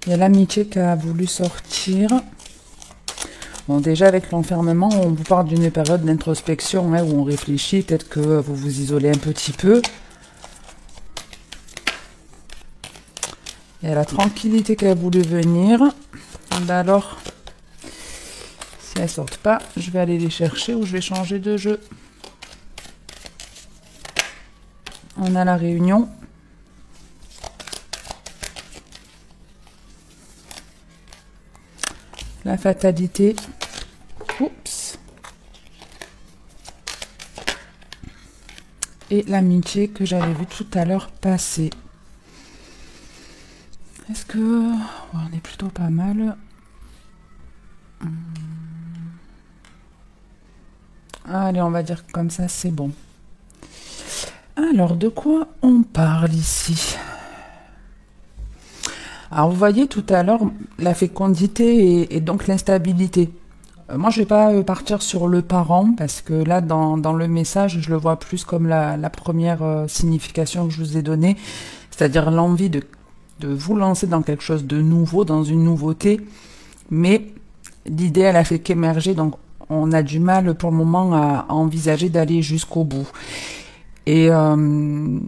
Il y a l'amitié qui a voulu sortir. Bon, déjà avec l'enfermement, on vous parle d'une période d'introspection où on réfléchit, peut-être que vous vous isolez un petit peu. Il y a la tranquillité qui a voulu venir. Ben alors, si elles sortent pas, je vais aller les chercher ou je vais changer de jeu. On a la réunion. La fatalité. Oups. Et l'amitié que j'avais vu tout à l'heure passer. Est-ce que... ouais, on est plutôt pas mal. Allez, on va dire que comme ça, c'est bon. Alors, de quoi on parle ici? Alors, vous voyez tout à l'heure la fécondité et donc l'instabilité. Moi, je vais pas partir sur le parent, parce que là, dans le message, je le vois plus comme la première signification que je vous ai donnée, c'est-à-dire l'envie de vous lancer dans quelque chose de nouveau, dans une nouveauté, mais l'idée, elle a fait qu'émerger, donc on a du mal pour le moment à envisager d'aller jusqu'au bout. Et en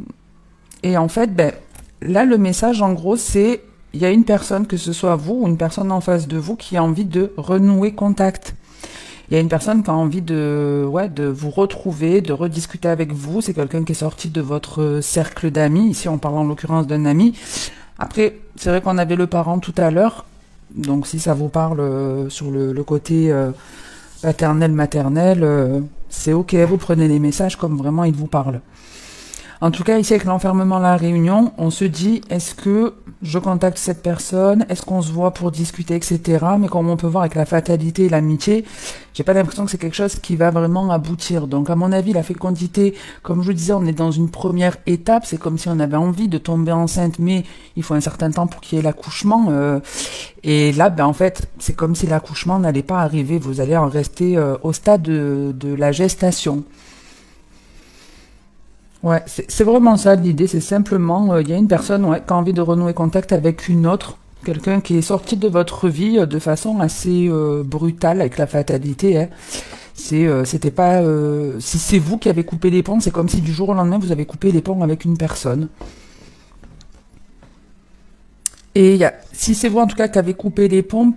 fait, ben, là, le message, en gros, c'est il y a une personne, que ce soit vous ou une personne en face de vous, qui a envie de renouer contact. Il y a une personne qui a envie de vous retrouver, de rediscuter avec vous. C'est quelqu'un qui est sorti de votre cercle d'amis. Ici, on parle en l'occurrence d'un ami. Après, c'est vrai qu'on avait le parent tout à l'heure. Donc, si ça vous parle sur le côté paternel, maternel, c'est ok. Vous prenez les messages comme vraiment ils vous parlent. En tout cas, ici, avec l'enfermement, la réunion, on se dit, est-ce que je contacte cette personne? Est-ce qu'on se voit pour discuter, etc. Mais comme on peut voir avec la fatalité et l'amitié, j'ai pas l'impression que c'est quelque chose qui va vraiment aboutir. Donc, à mon avis, la fécondité, comme je vous disais, on est dans une première étape. C'est comme si on avait envie de tomber enceinte, mais il faut un certain temps pour qu'il y ait l'accouchement. Et là, ben, en fait, c'est comme si l'accouchement n'allait pas arriver. Vous allez en rester au stade de la gestation. Ouais, c'est vraiment ça l'idée, c'est simplement, il y a une personne qui a envie de renouer contact avec une autre, quelqu'un qui est sorti de votre vie de façon assez brutale avec la fatalité. C'était pas, si c'est vous qui avez coupé les ponts, c'est comme si du jour au lendemain vous avez coupé les ponts avec une personne. Et si c'est vous en tout cas qui avez coupé les ponts,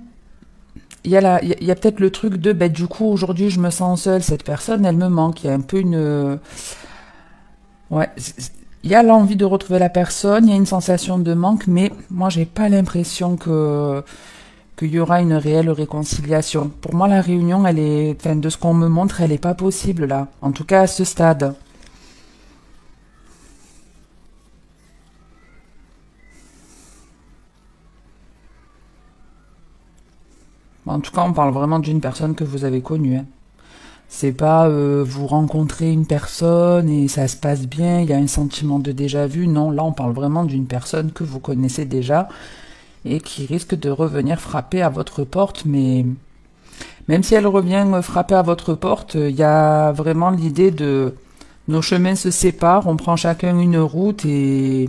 il y a peut-être le truc de, ben, du coup aujourd'hui je me sens seule, cette personne elle me manque, il y a un peu une... Ouais, il y a l'envie de retrouver la personne, il y a une sensation de manque, mais moi j'ai pas l'impression qu'il y aura une réelle réconciliation. Pour moi, la réunion, elle est, enfin, de ce qu'on me montre, elle est pas possible là. En tout cas, à ce stade. En tout cas, on parle vraiment d'une personne que vous avez connue. Hein. C'est pas vous rencontrez une personne et ça se passe bien, il y a un sentiment de déjà vu. Non, là, on parle vraiment d'une personne que vous connaissez déjà et qui risque de revenir frapper à votre porte, mais même si elle revient frapper à votre porte, il y a vraiment l'idée de nos chemins se séparent, on prend chacun une route et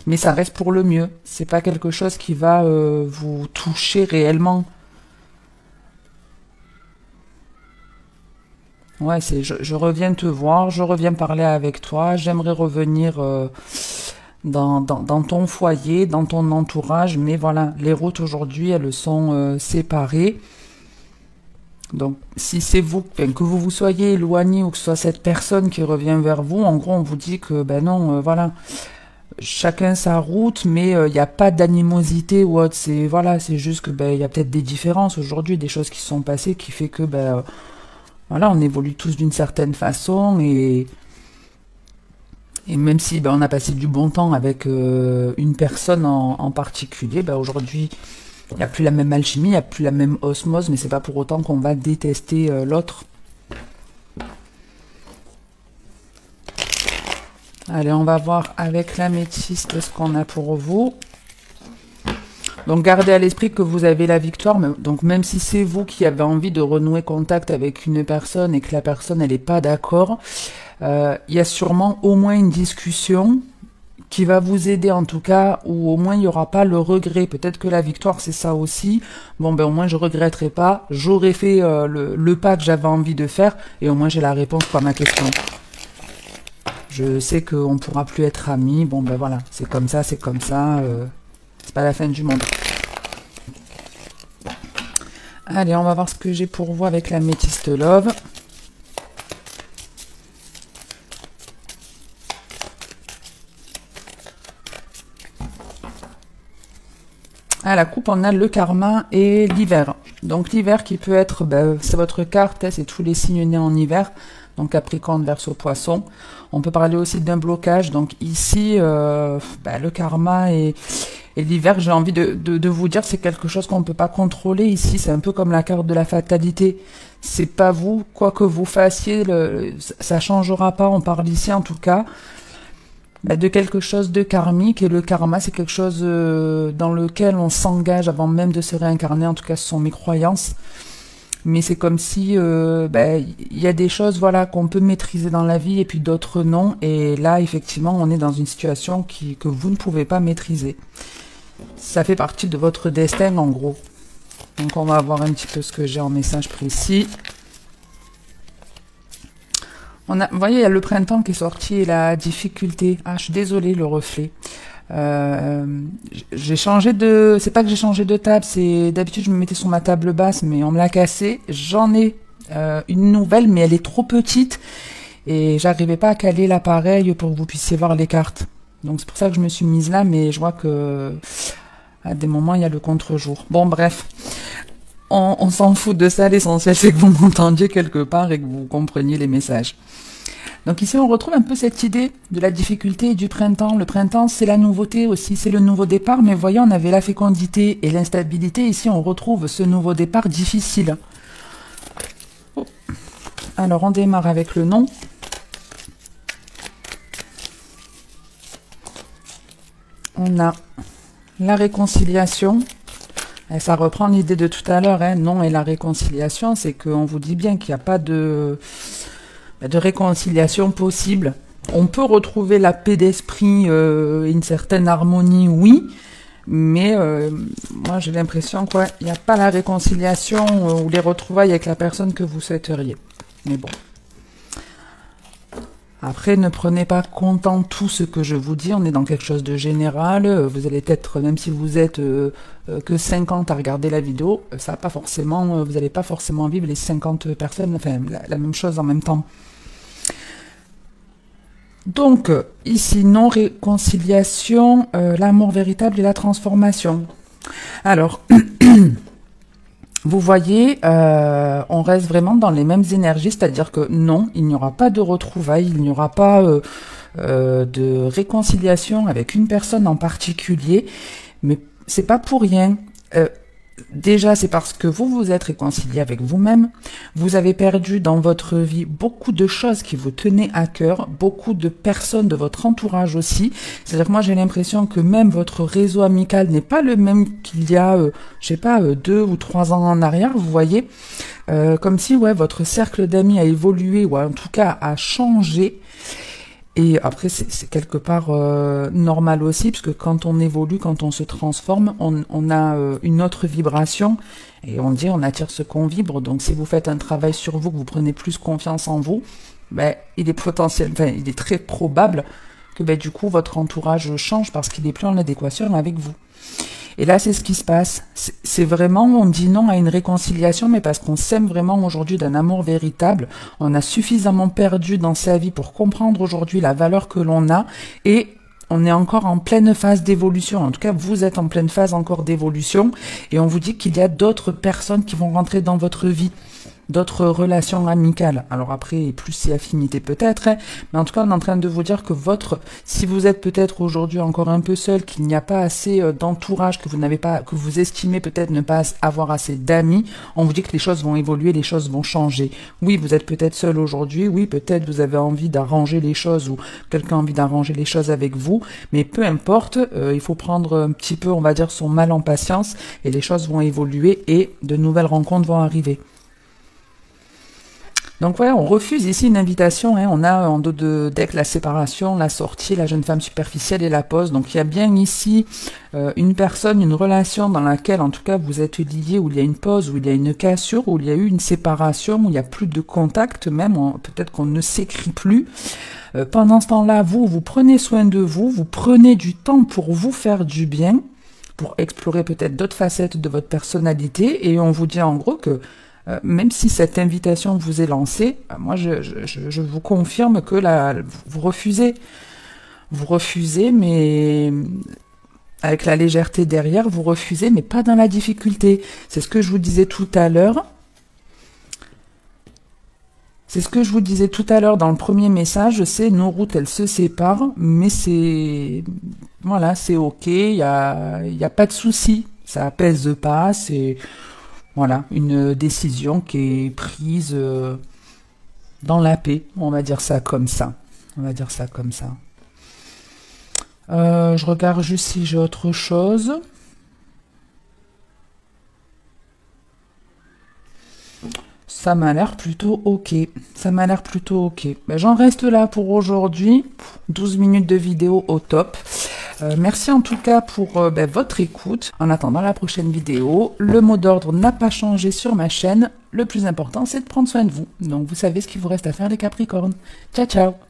mais ça reste pour le mieux. C'est pas quelque chose qui va vous toucher réellement. Ouais, c'est je reviens te voir, je reviens parler avec toi, j'aimerais revenir dans ton foyer, dans ton entourage, mais voilà, les routes aujourd'hui, elles sont séparées. Donc, si c'est vous, enfin, que vous vous soyez éloigné ou que ce soit cette personne qui revient vers vous, en gros, on vous dit que, ben non, voilà, chacun sa route, mais il n'y a pas d'animosité ou autre. C'est, voilà, c'est juste que, ben, il y a peut-être des différences aujourd'hui, des choses qui se sont passées qui fait que, ben, voilà, on évolue tous d'une certaine façon et même si, ben, on a passé du bon temps avec une personne en particulier, ben, aujourd'hui, il n'y a plus la même alchimie, il n'y a plus la même osmose, mais c'est pas pour autant qu'on va détester l'autre. Allez, on va voir avec l'améthyste ce qu'on a pour vous. Donc gardez à l'esprit que vous avez la victoire, mais, donc même si c'est vous qui avez envie de renouer contact avec une personne et que la personne elle n'est pas d'accord, il y a sûrement au moins une discussion qui va vous aider en tout cas, ou au moins il n'y aura pas le regret. Peut-être que la victoire c'est ça aussi. Bon ben au moins je regretterai pas, j'aurais fait le pas que j'avais envie de faire, et au moins j'ai la réponse à ma question. Je sais qu'on ne pourra plus être amis, bon ben voilà, c'est comme ça, c'est pas la fin du monde. Allez, on va voir ce que j'ai pour vous avec l'améthyste love. À la coupe, on a le karma et l'hiver. Donc l'hiver qui peut être, c'est votre carte, c'est tous les signes nés en hiver. Donc Capricorne, Verseau, Poisson. On peut parler aussi d'un blocage. Donc ici, le karma et l'hiver, j'ai envie de vous dire, c'est quelque chose qu'on ne peut pas contrôler ici. C'est un peu comme la carte de la fatalité. C'est pas vous, quoi que vous fassiez, ça changera pas. On parle ici en tout cas de quelque chose de karmique. Et le karma, c'est quelque chose dans lequel on s'engage avant même de se réincarner. En tout cas, ce sont mes croyances. Mais c'est comme si y a des choses qu'on peut maîtriser dans la vie et puis d'autres non. Et là, effectivement, on est dans une situation que vous ne pouvez pas maîtriser. Ça fait partie de votre destin, en gros. Donc, on va voir un petit peu ce que j'ai en message précis. Vous voyez, il y a le printemps qui est sorti et la difficulté. Ah, je suis désolée, le reflet. J'ai changé de... C'est pas que j'ai changé de table, c'est... D'habitude, je me mettais sur ma table basse, mais on me l'a cassée. J'en ai une nouvelle, mais elle est trop petite. Et j'arrivais pas à caler l'appareil pour que vous puissiez voir les cartes. Donc c'est pour ça que je me suis mise là, mais je vois que... À des moments, il y a le contre-jour. Bon, bref. On s'en fout de ça. L'essentiel, c'est que vous m'entendiez quelque part et que vous compreniez les messages. Donc ici, on retrouve un peu cette idée de la difficulté et du printemps. Le printemps, c'est la nouveauté aussi, c'est le nouveau départ. Mais voyez, on avait la fécondité et l'instabilité. Ici, on retrouve ce nouveau départ difficile. Alors, on démarre avec le nom. On a la réconciliation. Et ça reprend l'idée de tout à l'heure, non, et la réconciliation, c'est qu'on vous dit bien qu'il n'y a pas de réconciliation possible. On peut retrouver la paix d'esprit, une certaine harmonie, oui, mais moi j'ai l'impression qu'il n'y a pas la réconciliation ou les retrouvailles avec la personne que vous souhaiteriez. Mais bon. Après, ne prenez pas comptant tout ce que je vous dis, on est dans quelque chose de général, vous allez être, même si vous êtes que 50 à regarder la vidéo, ça va pas forcément, vous n'allez pas forcément vivre les 50 personnes, enfin la même chose en même temps. Donc, ici, non-réconciliation, l'amour véritable et la transformation. Alors... Vous voyez, on reste vraiment dans les mêmes énergies, c'est-à-dire que non, il n'y aura pas de retrouvailles, il n'y aura pas de réconciliation avec une personne en particulier, mais c'est pas pour rien. Déjà, c'est parce que vous vous êtes réconcilié avec vous-même, vous avez perdu dans votre vie beaucoup de choses qui vous tenaient à cœur, beaucoup de personnes de votre entourage aussi. C'est-à-dire que moi, j'ai l'impression que même votre réseau amical n'est pas le même qu'il y a, je sais pas, 2 ou 3 ans en arrière, vous voyez. Comme si, votre cercle d'amis a évolué, ou en tout cas a changé. Et après, c'est quelque part normal aussi, parce que quand on évolue, quand on se transforme, on a une autre vibration, et on dit on attire ce qu'on vibre. Donc si vous faites un travail sur vous, que vous prenez plus confiance en vous, il est très probable que du coup votre entourage change parce qu'il est plus en adéquation avec vous. Et là, c'est ce qui se passe. C'est vraiment, on dit non à une réconciliation, mais parce qu'on s'aime vraiment aujourd'hui d'un amour véritable. On a suffisamment perdu dans sa vie pour comprendre aujourd'hui la valeur que l'on a. Et on est encore en pleine phase d'évolution. En tout cas, vous êtes en pleine phase encore d'évolution. Et on vous dit qu'il y a d'autres personnes qui vont rentrer dans votre vie. D'autres relations amicales. Alors après, plus si affinité peut-être, mais en tout cas, on est en train de vous dire que si vous êtes peut-être aujourd'hui encore un peu seul, qu'il n'y a pas assez d'entourage, que vous estimez peut-être ne pas avoir assez d'amis, on vous dit que les choses vont évoluer, les choses vont changer. Oui, vous êtes peut-être seul aujourd'hui, oui, peut-être vous avez envie d'arranger les choses ou quelqu'un a envie d'arranger les choses avec vous, mais peu importe, il faut prendre un petit peu, on va dire, son mal en patience et les choses vont évoluer et de nouvelles rencontres vont arriver. Donc voilà, on refuse ici une invitation, hein. On a en dos de deck la séparation, la sortie, la jeune femme superficielle et la pause. Donc il y a bien ici une personne, une relation dans laquelle en tout cas vous êtes liés, où il y a une pause, où il y a une cassure, où il y a eu une séparation, où il n'y a plus de contact, même peut-être qu'on ne s'écrit plus. Pendant ce temps-là, vous prenez soin de vous, vous prenez du temps pour vous faire du bien, pour explorer peut-être d'autres facettes de votre personnalité, et on vous dit en gros que même si cette invitation vous est lancée, moi je vous confirme que là, vous refusez. Vous refusez, mais avec la légèreté derrière, vous refusez, mais pas dans la difficulté. C'est ce que je vous disais tout à l'heure. C'est ce que je vous disais tout à l'heure dans le premier message, c'est nos routes, elles se séparent, mais c'est... Voilà, c'est ok, y a pas de souci. Ça apaise pas, c'est... Voilà, une décision qui est prise dans la paix, on va dire ça comme ça. On va dire ça comme ça. Je regarde juste si j'ai autre chose. Ça m'a l'air plutôt ok. Ça m'a l'air plutôt ok. Ben, j'en reste là pour aujourd'hui. 12 minutes de vidéo au top. Merci en tout cas pour votre écoute. En attendant la prochaine vidéo, le mot d'ordre n'a pas changé sur ma chaîne. Le plus important, c'est de prendre soin de vous. Donc vous savez ce qu'il vous reste à faire les Capricornes. Ciao, ciao!